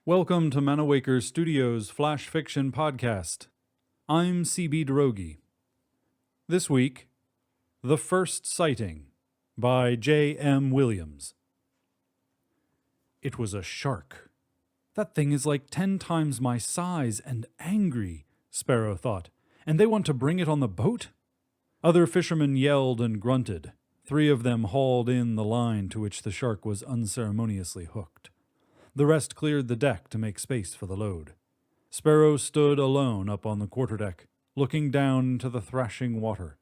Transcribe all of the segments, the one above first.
Welcome to Manawaker Studios Flash Fiction Podcast. I'm C.B. Drogi. This week, The First Sighting by J.M. Williams. It was a shark. That thing is like 10 times my size and angry, Sparrow thought, and they want to bring it on the boat? Other fishermen yelled and grunted. 3 of them hauled in the line to which the shark was unceremoniously hooked. The rest cleared the deck to make space for the load. Sparrow stood alone up on the quarterdeck, looking down into the thrashing water.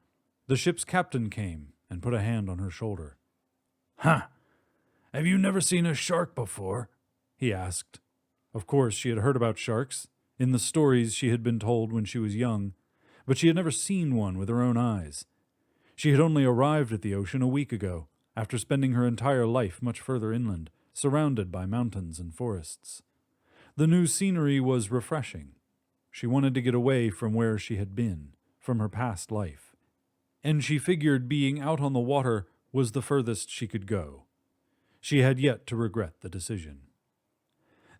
The ship's captain came and put a hand on her shoulder. "Huh! Have you never seen a shark before?" he asked. Of course, she had heard about sharks, in the stories she had been told when she was young, but she had never seen one with her own eyes. She had only arrived at the ocean a week ago, after spending her entire life much further inland, surrounded by mountains and forests. The new scenery was refreshing. She wanted to get away from where she had been, from her past life, and she figured being out on the water was the furthest she could go. She had yet to regret the decision.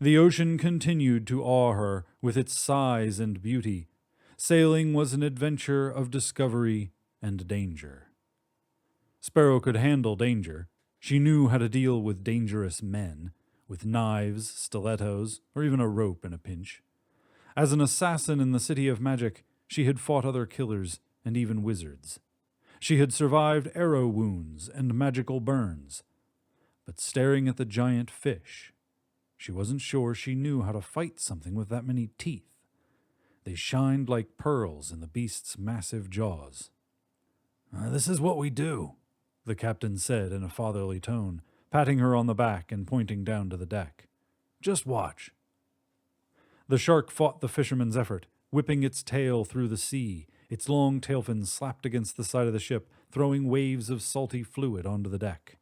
The ocean continued to awe her with its size and beauty. Sailing was an adventure of discovery and danger. Sparrow could handle danger. She knew how to deal with dangerous men, with knives, stilettos, or even a rope in a pinch. As an assassin in the City of Magic, she had fought other killers and even wizards. She had survived arrow wounds and magical burns. But staring at the giant fish, she wasn't sure she knew how to fight something with that many teeth. They shined like pearls in the beast's massive jaws. "This is what we do," the captain said in a fatherly tone, patting her on the back and pointing down to the deck. "Just watch." The shark fought the fisherman's effort, whipping its tail through the sea. Its long tail fins slapped against the side of the ship, throwing waves of salty fluid onto the deck.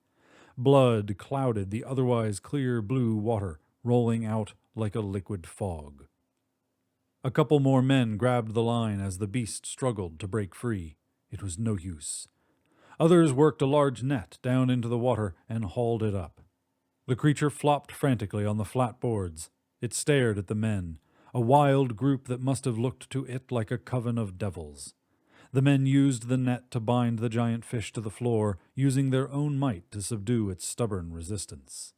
Blood clouded the otherwise clear blue water, rolling out like a liquid fog. A couple more men grabbed the line as the beast struggled to break free. It was no use. Others worked a large net down into the water and hauled it up. The creature flopped frantically on the flat boards. It stared at the men, a wild group that must have looked to it like a coven of devils. The men used the net to bind the giant fish to the floor, using their own might to subdue its stubborn resistance.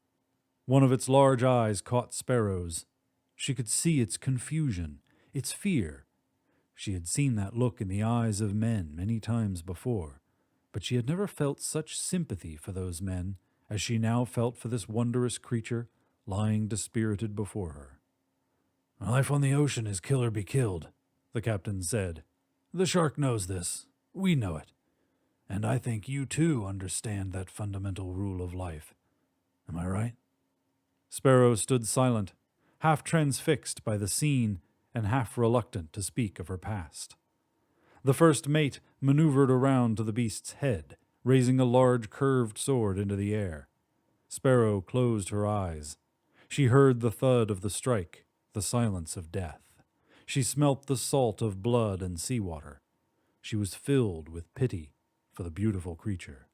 One of its large eyes caught Sparrow's. She could see its confusion, its fear. She had seen that look in the eyes of men many times before, but she had never felt such sympathy for those men as she now felt for this wondrous creature lying dispirited before her. "Life on the ocean is kill or be killed," the captain said. "The shark knows this. We know it. And I think you too understand that fundamental rule of life. Am I right?" Sparrow stood silent, half transfixed by the scene and half reluctant to speak of her past. The first mate maneuvered around to the beast's head, raising a large curved sword into the air. Sparrow closed her eyes. She heard the thud of the strike, the silence of death. She smelt the salt of blood and seawater. She was filled with pity for the beautiful creature.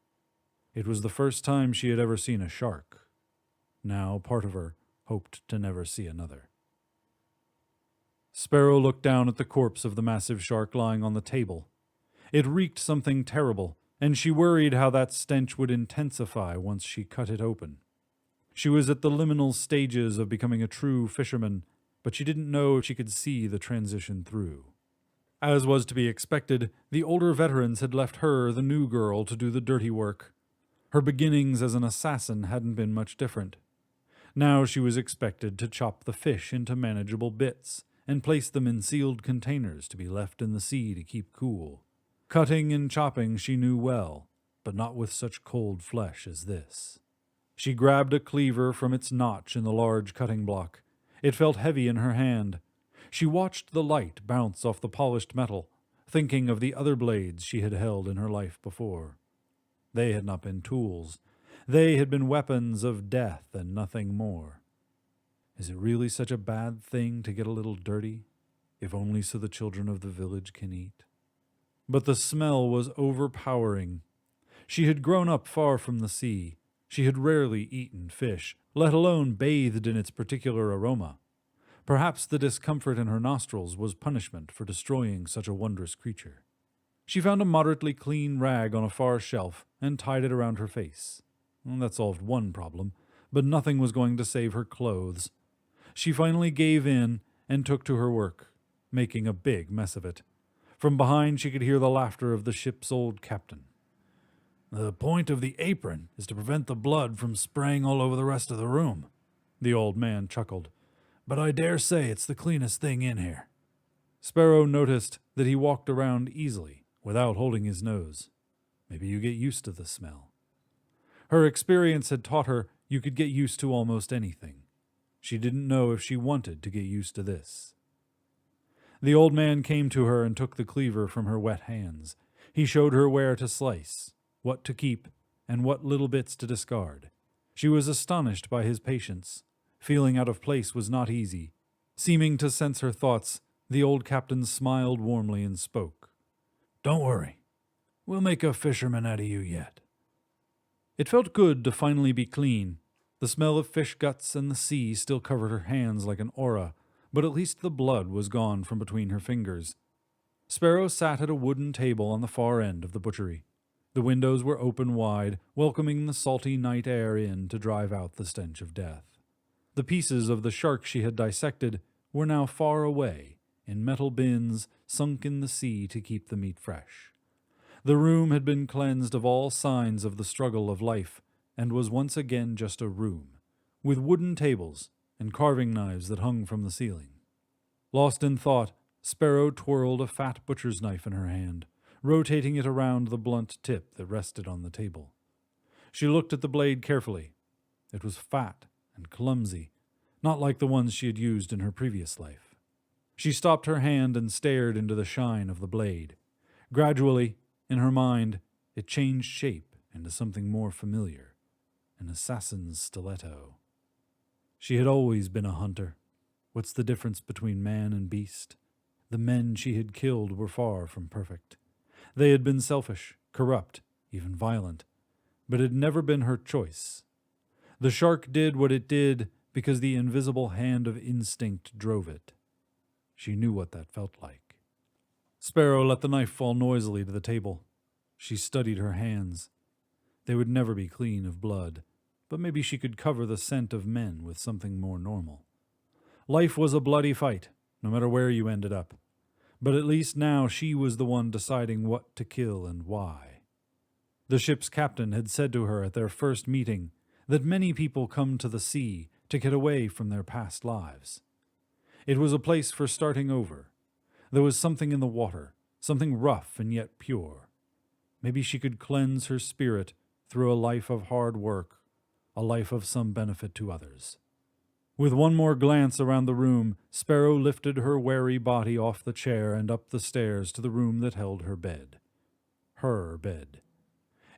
It was the first time she had ever seen a shark. Now part of her hoped to never see another. Sparrow looked down at the corpse of the massive shark lying on the table. It reeked something terrible, and she worried how that stench would intensify once she cut it open. She was at the liminal stages of becoming a true fisherman, but she didn't know if she could see the transition through. As was to be expected, the older veterans had left her, the new girl, to do the dirty work. Her beginnings as an assassin hadn't been much different. Now she was expected to chop the fish into manageable bits and place them in sealed containers to be left in the sea to keep cool. Cutting and chopping she knew well, but not with such cold flesh as this. She grabbed a cleaver from its notch in the large cutting block. It felt heavy in her hand. She watched the light bounce off the polished metal, thinking of the other blades she had held in her life before. They had not been tools. They had been weapons of death and nothing more. Is it really such a bad thing to get a little dirty, if only so the children of the village can eat? But the smell was overpowering, She had grown up far from the sea. She had rarely eaten fish, let alone bathed in its particular aroma. Perhaps the discomfort in her nostrils was punishment for destroying such a wondrous creature. She found a moderately clean rag on a far shelf and tied it around her face. That solved one problem, but nothing was going to save her clothes. She finally gave in and took to her work, making a big mess of it. From behind she could hear the laughter of the ship's old captain. "The point of the apron is to prevent the blood from spraying all over the rest of the room," the old man chuckled. "But I dare say it's the cleanest thing in here." Sparrow noticed that he walked around easily, without holding his nose. Maybe you get used to the smell. Her experience had taught her you could get used to almost anything. She didn't know if she wanted to get used to this. The old man came to her and took the cleaver from her wet hands. He showed her where to slice, what to keep, and what little bits to discard. She was astonished by his patience. Feeling out of place was not easy. Seeming to sense her thoughts, the old captain smiled warmly and spoke. "Don't worry. We'll make a fisherman out of you yet." It felt good to finally be clean. The smell of fish guts and the sea still covered her hands like an aura, but at least the blood was gone from between her fingers. Sparrow sat at a wooden table on the far end of the butchery. The windows were open wide, welcoming the salty night air in to drive out the stench of death. The pieces of the shark she had dissected were now far away, in metal bins sunk in the sea to keep the meat fresh. The room had been cleansed of all signs of the struggle of life, and was once again just a room, with wooden tables and carving knives that hung from the ceiling. Lost in thought, Sparrow twirled a fat butcher's knife in her hand, rotating it around the blunt tip that rested on the table. She looked at the blade carefully. It was fat and clumsy, not like the ones she had used in her previous life. She stopped her hand and stared into the shine of the blade. Gradually, in her mind, it changed shape into something more familiar, an assassin's stiletto. She had always been a hunter. What's the difference between man and beast? The men she had killed were far from perfect. They had been selfish, corrupt, even violent, but it had never been her choice. The shark did what it did because the invisible hand of instinct drove it. She knew what that felt like. Sparrow let the knife fall noisily to the table. She studied her hands. They would never be clean of blood, but maybe she could cover the scent of men with something more normal. Life was a bloody fight, no matter where you ended up. But at least now she was the one deciding what to kill and why. The ship's captain had said to her at their first meeting that many people come to the sea to get away from their past lives. It was a place for starting over. There was something in the water, something rough and yet pure. Maybe she could cleanse her spirit through a life of hard work, a life of some benefit to others. With one more glance around the room, Sparrow lifted her weary body off the chair and up the stairs to the room that held her bed. Her bed.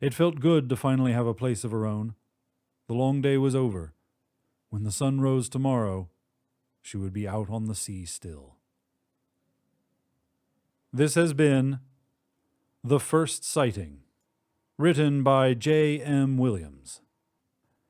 It felt good to finally have a place of her own. The long day was over. When the sun rose tomorrow, she would be out on the sea still. This has been The First Sighting, written by J.M. Williams.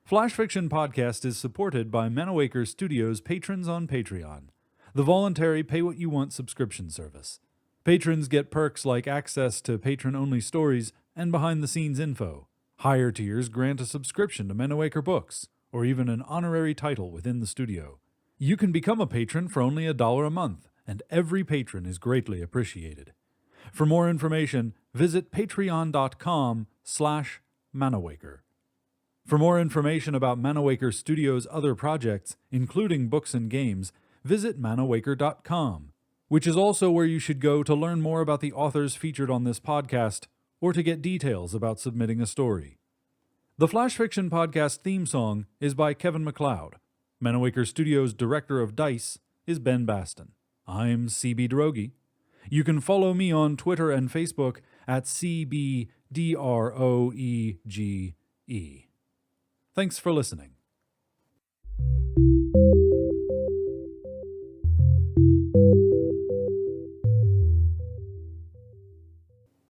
Flash Fiction Podcast is supported by Manawaker Studios patrons on Patreon, the voluntary pay-what-you-want subscription service. Patrons get perks like access to patron-only stories and behind-the-scenes info. Higher tiers grant a subscription to Manawaker Books, or even an honorary title within the studio. You can become a patron for only $1 a month, and every patron is greatly appreciated. For more information, visit patreon.com/Manawaker. For more information about Manawaker Studios' other projects, including books and games, visit manawaker.com, which is also where you should go to learn more about the authors featured on this podcast or to get details about submitting a story. The Flash Fiction Podcast theme song is by Kevin MacLeod. Manawaker Studios' director of DICE is Ben Baston. I'm CB Droege. You can follow me on Twitter and Facebook at CBDROEGE. Thanks for listening.